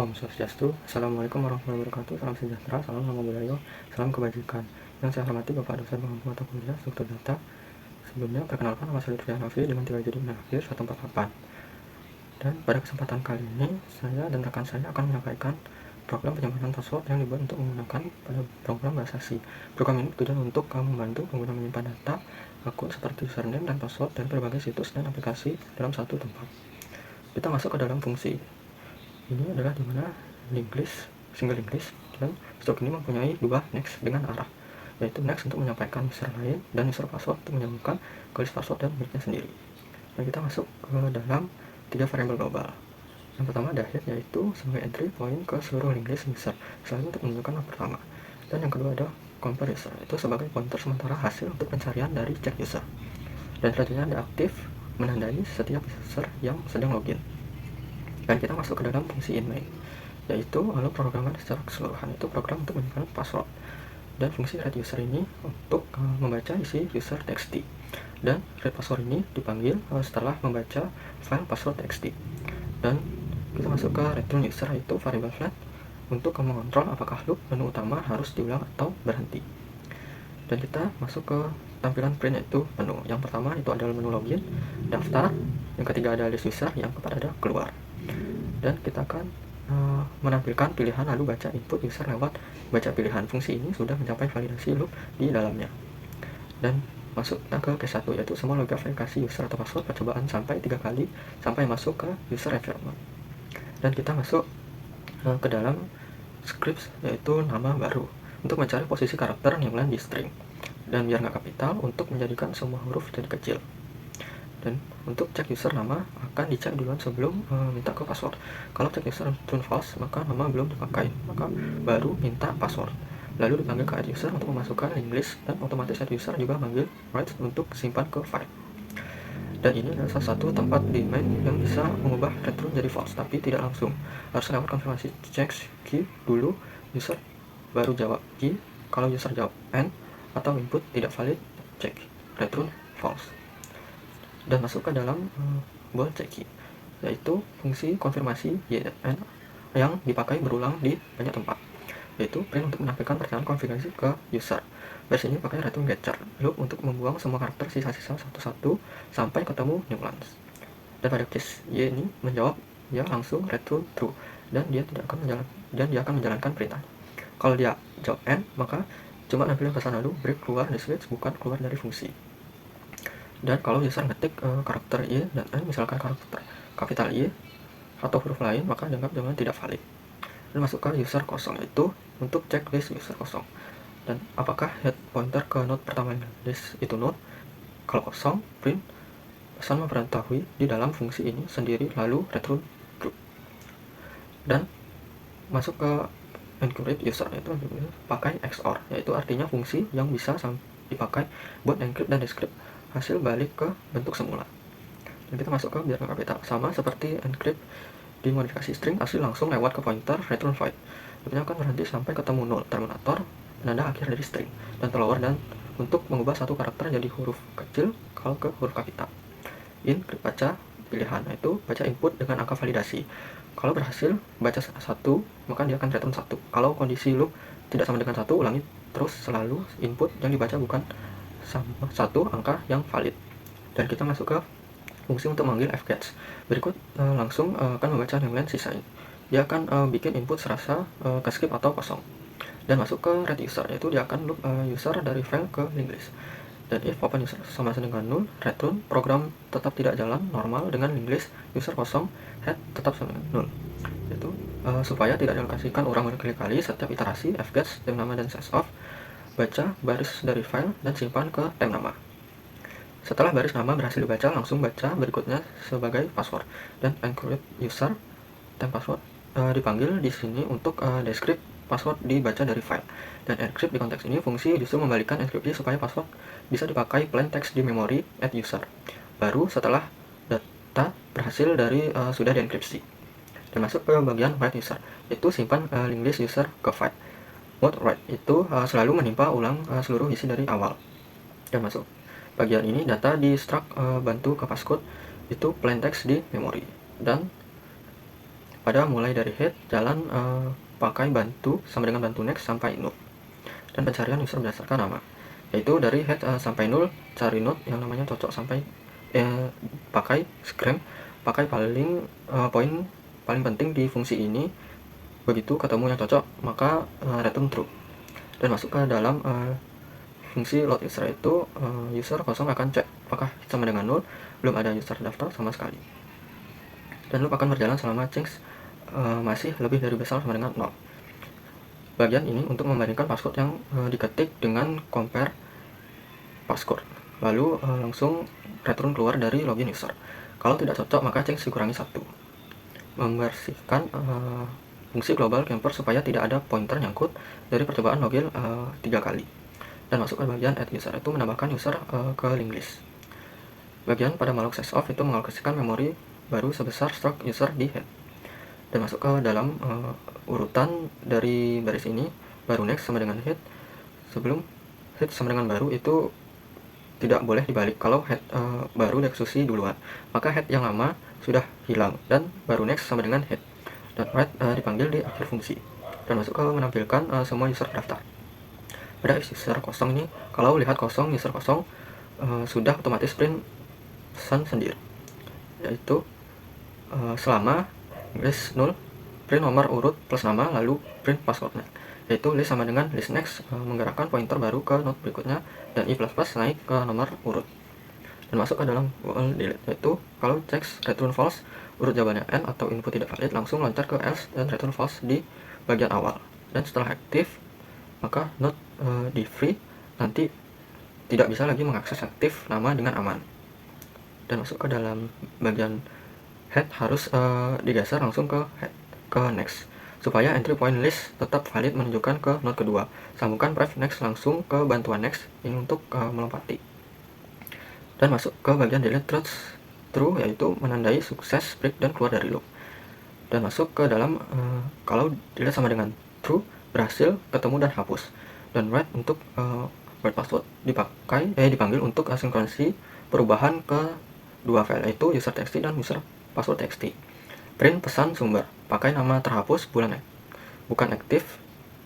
Om Swastiastu, Assalamualaikum warahmatullahi wabarakatuh, salam sejahtera, salam nama budaya, salam kebajikan. Yang saya hormati Bapak dosen pengampu mata kuliah struktur data. Sebelumnya, perkenalkan nama saya Lutfi Hanafi dengan 3 jadi Menafir 148. Dan pada kesempatan kali ini, saya dan rekan saya akan menyampaikan program penyimpangan password yang dibuat untuk menggunakan pada program bahasa C. Program ini bertujuan untuk membantu pengguna menyimpan data, akun seperti username dan password dan berbagai situs dan aplikasi dalam satu tempat. Kita masuk ke dalam fungsi. Ini adalah dimana linked list, single linked list, dan stroke ini mempunyai dua next dengan arah, yaitu next untuk menyampaikan user lain dan user password untuk menyambungkan ke list password dan miliknya sendiri. Dan kita masuk ke dalam 3 variabel global. Yang pertama ada head, yaitu sebagai entry point ke seluruh linked list user, selalu untuk menunjukkan yang pertama. Dan yang kedua ada compare user, itu sebagai pointer sementara hasil untuk pencarian dari check user. Dan selanjutnya ada aktif, menandai setiap user yang sedang login. Dan kita masuk ke dalam fungsi inmain, yaitu lalu programan secara keseluruhan, itu program untuk menyimpan password. Dan fungsi read user ini untuk membaca isi user txt, dan read password ini dipanggil setelah membaca file password txt. Dan kita masuk ke return user, yaitu variable flat untuk mengontrol apakah loop menu utama harus diulang atau berhenti. Dan kita masuk ke tampilan print, yaitu menu. Yang pertama itu adalah menu login, daftar, yang ketiga ada list user, yang keempat ada keluar. Dan kita akan menampilkan pilihan lalu baca input user lewat baca pilihan. Fungsi ini sudah mencapai validasi loop di dalamnya. Dan masuk ke case 1, yaitu semua logika verifikasi user atau password percobaan sampai 3 kali sampai masuk ke user environment. Dan kita masuk ke dalam scripts, yaitu nama baru untuk mencari posisi karakter name di string, dan biar nggak kapital untuk menjadikan semua huruf jadi kecil. Dan untuk cek user nama akan dicek duluan sebelum minta ke password. Kalau cek user true false, maka nama belum dipakai, maka baru minta password. Lalu dipanggil ke add user untuk memasukkan link list, dan otomatis add user juga manggil write untuk simpan ke file. Dan ini adalah salah satu tempat di main yang bisa mengubah return jadi false, tapi tidak langsung. Harus lewat konfirmasi check key dulu, user baru jawab key. Kalau user jawab n atau input tidak valid, cek return false. Dan masuk ke dalam bool check key, yaitu fungsi konfirmasi YN yang dipakai berulang di banyak tempat, yaitu print untuk menampilkan perjalanan konfigurasi ke user. Versi ini pakai return getcher, loop untuk membuang semua karakter sisa-sisa satu-satu sampai ketemu new lines. Dan pada case Y ini menjawab ya langsung return true, dan dia akan menjalankan perintah. Kalau dia jawab N, maka cuma nampilin pesan lalu break keluar dari switch, bukan keluar dari fungsi. Dan kalau user ngetik karakter Y dan N, misalkan karakter kapital Y atau huruf lain, maka dianggap dengan tidak valid. Dan masuk ke user kosong, yaitu untuk cek list user kosong, dan apakah head pointer ke node pertama list itu node. Kalau kosong, print pesan memberitahui di dalam fungsi ini sendiri lalu return true. Dan masuk ke encrypt user, yaitu pakai XOR, yaitu artinya fungsi yang bisa dipakai buat encrypt dan decrypt hasil balik ke bentuk semula. Dan kita masuk ke biar kapital, sama seperti encrypt di modifikasi string, asli langsung lewat ke pointer return void. Loopnya akan berhenti sampai ketemu null, terminator, penanda akhir dari string, dan keluar, dan untuk mengubah satu karakter jadi huruf kecil kalau ke huruf kapital. Encrypt baca pilihan, yaitu baca input dengan angka validasi. Kalau berhasil baca 1, maka dia akan return 1. Kalau kondisi loop tidak sama dengan 1, ulangi terus selalu input yang dibaca bukan sama 1 angka yang valid. Dan kita masuk ke fungsi untuk memanggil fgetch. Berikut langsung akan membaca nameline sisa ini. Dia akan bikin input serasa ke skip atau kosong. Dan masuk ke read user, yaitu dia akan loop user dari file ke link list. Dan if open user sama dengan null, return program tetap tidak jalan normal dengan link list user kosong, head tetap sama dengan null. Yaitu supaya tidak dilokasikan ulang berkali-kali setiap iterasi fgetch time nama dan size of, baca baris dari file dan simpan ke time nama. Setelah baris nama berhasil dibaca, langsung baca berikutnya sebagai password. Dan encrypt user time password dipanggil di sini untuk descript password dibaca dari file. Dan encrypt di konteks ini fungsi justru membalikan enkripsi supaya password bisa dipakai plain text di memori at user, baru setelah data berhasil dari sudah dienkripsi. Dan masuk ke bagian write user, itu simpan link list user ke file. Mode write itu selalu menimpa ulang seluruh isi dari awal. Dan masuk bagian ini data di struct bantu ke passcode, itu plain text di memori. Dan pada mulai dari head, jalan, pakai bantu sama dengan bantu next sampai node. Dan pencarian user berdasarkan nama, yaitu dari head sampai null, cari node yang namanya cocok sampai pakai scram, pakai poin paling penting di fungsi ini. Begitu ketemu yang cocok, maka return true. Dan masuk ke dalam fungsi load user itu, user kosong akan cek apakah sama dengan null, belum ada user daftar sama sekali. Dan loop akan berjalan selama change masih lebih dari besar sama dengan 0. Bagian ini untuk membandingkan password yang diketik dengan compare password. Lalu langsung return keluar dari login user. Kalau tidak cocok, maka change dikurangi 1. Membersihkan fungsi global camper supaya tidak ada pointer nyangkut dari percobaan login 3 kali. Dan masuk ke bagian add user, itu menambahkan user ke link list. Bagian pada malloc sys-off itu mengalokasikan memori baru sebesar stroke user di head. Dan masuk ke dalam urutan dari baris ini, baru next sama dengan head. Sebelum head sama dengan baru itu tidak boleh dibalik kalau head baru dieksekusi duluan, maka head yang lama sudah hilang dan baru next sama dengan head. Dan write dipanggil di akhir fungsi. Dan masuk ke menampilkan semua user daftar. Pada user kosong ini, kalau lihat kosong, user kosong sudah otomatis print pesan sendiri, yaitu selama list 0, print nomor urut plus nama, lalu print passwordnya, yaitu list sama dengan list next menggerakkan pointer baru ke node berikutnya, dan i++ naik ke nomor urut. Dan masuk ke dalam WL delete, yaitu kalau checks return false, urut jawabannya n atau input tidak valid, langsung loncat ke else dan return false di bagian awal. Dan setelah aktif, maka node di free nanti tidak bisa lagi mengakses aktif nama dengan aman. Dan masuk ke dalam bagian head harus digeser langsung ke next, supaya entry point list tetap valid menunjukkan ke node kedua. Sambungkan pref next langsung ke bantuan next ini untuk melompati. Dan masuk ke bagian delete true, yaitu menandai sukses break dan keluar dari loop. Dan masuk ke dalam kalau delete sama dengan true, berhasil ketemu dan hapus. Dan write untuk word password dipanggil untuk asinkronisi perubahan ke dua file, yaitu user.txt dan user password.txt. Print pesan sumber, pakai nama terhapus bukan aktif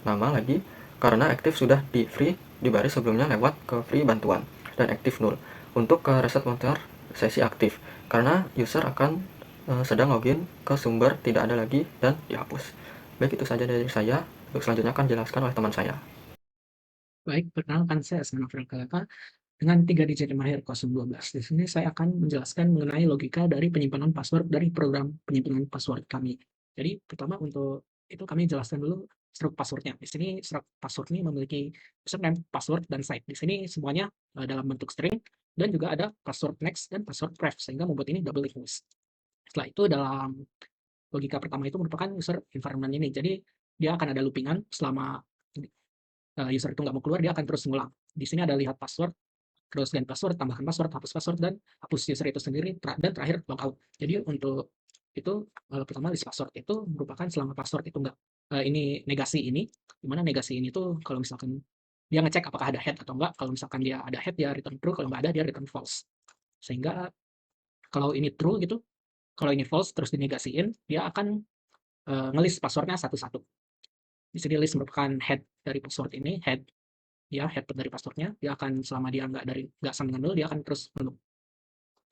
nama lagi, karena aktif sudah di free di baris sebelumnya lewat ke free bantuan, dan aktif null untuk ke reset monitor sesi aktif, karena user akan sedang login ke sumber tidak ada lagi dan dihapus. Baik, itu saja dari saya. Untuk selanjutnya akan dijelaskan oleh teman saya. Baik, perkenalkan saya Asma Novel Kalaka dengan 3 digit nomor akhir 012. Di sini saya akan menjelaskan mengenai logika dari penyimpanan password dari program penyimpanan password kami. Jadi pertama untuk itu kami jelaskan dulu struk passwordnya. Di sini struk password ini memiliki username, password, dan site. Di sini semuanya dalam bentuk string dan juga ada password next dan password ref sehingga membuat ini double list. Setelah itu dalam logika pertama itu merupakan user environment ini. Jadi dia akan ada loopingan selama user itu nggak mau keluar, dia akan terus ngulang. Di sini ada lihat password, terus ganti password, tambahkan password, hapus password, dan hapus user itu sendiri, dan terakhir logout. Jadi untuk itu pertama list password itu merupakan selama password itu nggak ini negasi ini, dimana negasi ini tuh kalau misalkan dia ngecek apakah ada head atau enggak, kalau misalkan dia ada head dia return true, kalau nggak ada dia return false. Sehingga kalau ini true gitu, kalau ini false terus dinegasiin, dia akan ngelist passwordnya satu-satu. Di sini list merupakan head dari password ini, head ya head dari passwordnya, dia akan selama dia nggak sama dengan nol, dia akan terus menunggu.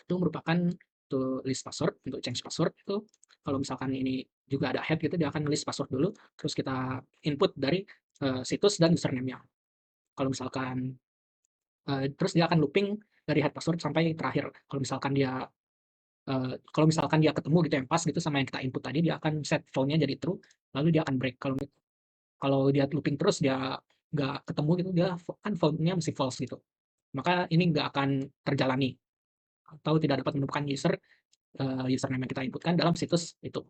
Itu merupakan tuh list password. Untuk change password itu kalau misalkan ini juga ada head gitu, dia akan list password dulu, terus kita input dari situs dan username-nya. Kalau misalkan terus dia akan looping dari head password sampai terakhir. Kalau misalkan dia ketemu gitu yang pas gitu sama yang kita input tadi, dia akan set phone-nya jadi true, lalu dia akan break. Kalau kalau dia looping terus dia nggak ketemu gitu, dia kan phone-nya mesti false gitu, maka ini nggak akan terjalani atau tidak dapat menemukan username yang kita inputkan dalam situs itu.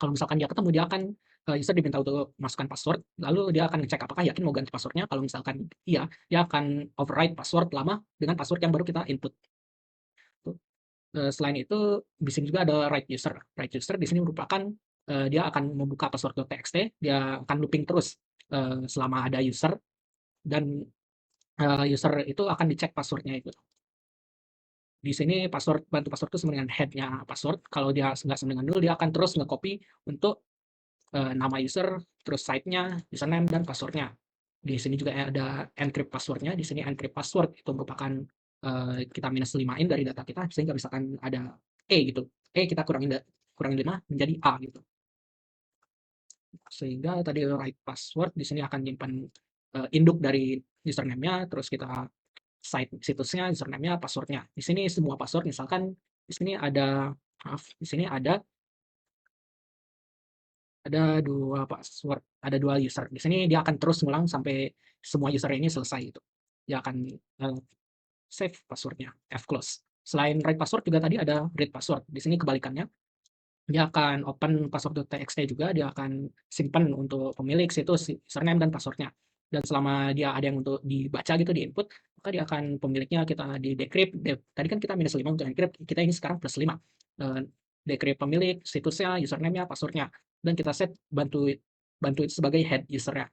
Kalau misalkan dia ketemu, dia akan user diminta untuk masukkan password, lalu dia akan ngecek apakah yakin mau ganti passwordnya. Kalau misalkan iya, dia akan override password lama dengan password yang baru kita input. Selain itu, di sini juga ada write user. Write user di sini merupakan dia akan membuka password.txt, dia akan looping terus selama ada user, dan user itu akan dicek passwordnya itu. Di sini bantu password itu sama dengan head-nya password. Kalau dia nggak sama dengan null, dia akan terus nge-copy untuk nama user, terus site-nya, username, dan password-nya. Di sini juga ada encrypt password-nya. Di sini encrypt password itu merupakan kita minus 5-in dari data kita, sehingga misalkan ada E gitu. E kita kurangin 5 menjadi A gitu. Sehingga tadi write password di sini akan nyimpan induk dari username-nya, terus kita situsnya, username-nya, password-nya. Di sini semua password, misalkan di sini ada, maaf, di sini ada 2 password, ada 2 user. Di sini dia akan terus ngulang sampai semua user ini selesai gitu. Dia akan save password-nya, Fclose. Selain write password juga tadi ada read password. Di sini kebalikannya, dia akan open password.txt juga, dia akan simpan untuk pemilik situs, username, dan password-nya. Dan selama dia ada yang untuk dibaca gitu, di input, maka dia akan pemiliknya kita di decrypt. Tadi kan kita minus 5 untuk encrypt, kita ini sekarang plus 5. Decrypt pemilik, situsnya, username-nya, password-nya. Dan kita set bantu bantu itu sebagai head user-nya.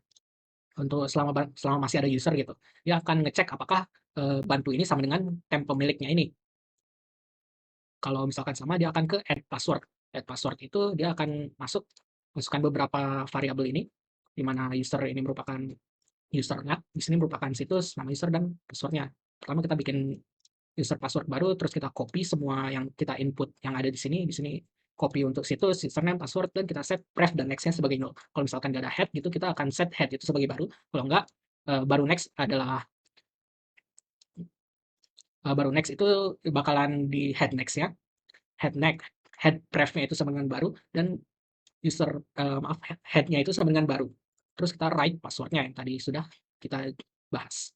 Untuk selama masih ada user gitu. Dia akan ngecek apakah bantu ini sama dengan temp pemiliknya ini. Kalau misalkan sama, dia akan ke add password. Add password itu dia akan masukkan beberapa variabel ini, di mana user ini merupakan usernya, di sini merupakan situs, nama user, dan passwordnya. Pertama kita bikin user password baru, terus kita copy semua yang kita input yang ada di sini copy untuk situs, username, password, dan kita set ref dan next-nya sebagai null. Kalau misalkan nggak ada head gitu, kita akan set head itu sebagai baru. Kalau nggak, baru next adalah baru next itu bakalan di head next-nya, head next, head pref-nya itu sama dengan baru, dan maaf, head-nya itu sama dengan baru. Terus kita write password-nya yang tadi sudah kita bahas.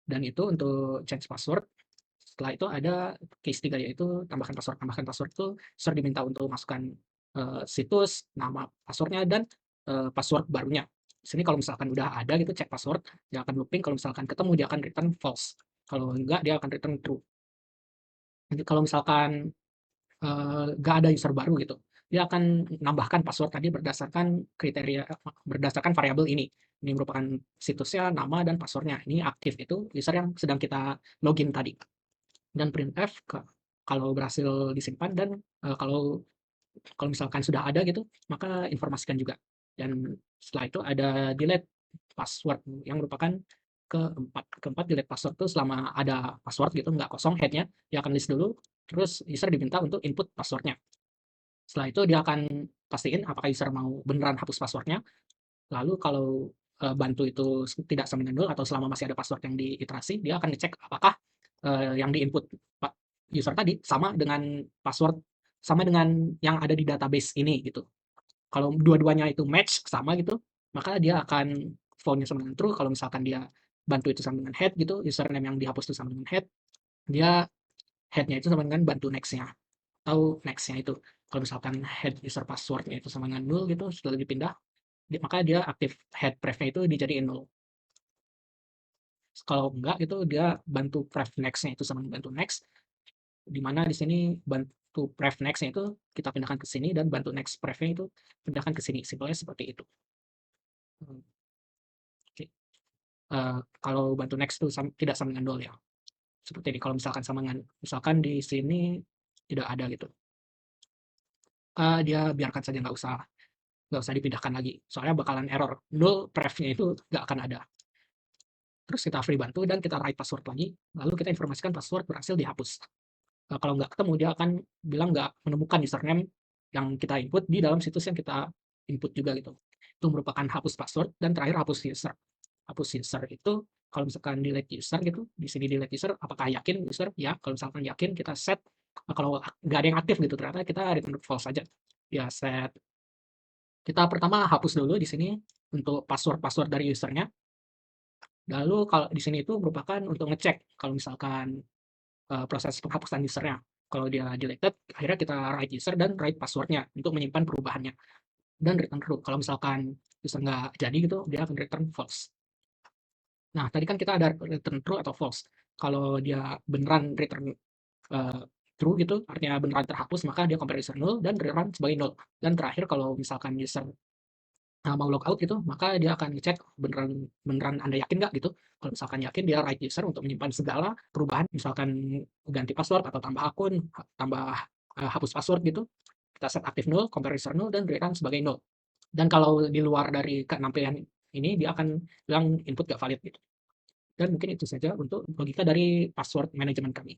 Dan itu untuk change password. Setelah itu ada case 3, yaitu tambahkan password. Tambahkan password itu user diminta untuk masukkan situs, nama passwordnya, dan password barunya. Di sini kalau misalkan udah ada gitu cek password, dia akan looping. Kalau misalkan ketemu, dia akan return false. Kalau enggak, dia akan return true. Jadi kalau misalkan nggak ada user baru gitu, dia akan nambahkan password tadi berdasarkan variabel ini. Ini merupakan situsnya, nama, dan passwordnya. Ini aktif, itu user yang sedang kita login tadi. Dan printf kalau berhasil disimpan, dan kalau kalau misalkan sudah ada gitu, maka informasikan juga. Dan setelah itu ada delete password yang merupakan keempat delete password itu selama ada password gitu, nggak kosong headnya, dia akan list dulu, terus user diminta untuk input passwordnya. Setelah itu dia akan pastiin apakah user mau beneran hapus passwordnya. Lalu kalau bantu itu tidak sama dengan null, atau selama masih ada password yang diiterasi, dia akan ngecek apakah yang diinput user tadi sama dengan yang ada di database ini gitu. Kalau dua-duanya itu match sama gitu, maka dia akan found-nya sama dengan true. Kalau misalkan dia bantu itu sama dengan head gitu, username yang dihapus itu sama dengan head, dia head-nya itu sama dengan bantu next-nya, atau next-nya itu. Kalau misalkan head user password-nya itu sama dengan null gitu, setelah dipindah, maka dia aktif head pref-nya itu dijadiin null. Kalau enggak itu dia bantu pref next-nya itu sama dengan bantu next, di mana di sini bantu pref next-nya itu kita pindahkan ke sini, dan bantu next pref-nya itu pindahkan ke sini. Simpelnya seperti itu. Oke. Kalau bantu next itu tidak sama dengan null ya. Seperti ini. Kalau misalkan sama dengan, misalkan di sini tidak ada gitu. Dia biarkan saja, nggak usah dipindahkan lagi. Soalnya bakalan error. Null pref-nya itu nggak akan ada. Terus kita free bantu dan kita write password lagi. Lalu kita informasikan password berhasil dihapus. Kalau nggak ketemu, dia akan bilang nggak menemukan username yang kita input di dalam situs yang kita input juga gitu. Itu merupakan hapus password. Dan terakhir hapus user. Hapus user itu kalau misalkan delete user gitu, di sini delete user, apakah yakin user? Ya, kalau misalkan yakin kita set, kalau nggak ada yang aktif gitu, ternyata kita return false saja. Ya set, kita pertama hapus dulu di sini untuk password dari usernya. Lalu kalau di sini itu merupakan untuk ngecek kalau misalkan proses penghapusan usernya. Kalau dia deleted, akhirnya kita write user dan write passwordnya untuk menyimpan perubahannya. Dan return true. Kalau misalkan user nggak jadi gitu, dia akan return false. Nah, tadi kan kita ada return true atau false. Kalau dia beneran return true gitu, artinya beneran terhapus, maka dia compare user null dan rerun sebagai null. Dan terakhir kalau misalkan user mau logout gitu, maka dia akan ngecek beneran beneran Anda yakin nggak gitu. Kalau misalkan yakin, dia right user untuk menyimpan segala perubahan, misalkan ganti password atau tambah akun, tambah hapus password gitu. Kita set aktif nol, comparison nol, dan rerun sebagai nol. Dan kalau di luar dari penampilan ini, dia akan bilang input gak valid gitu. Dan mungkin itu saja untuk logika dari password manajemen kami.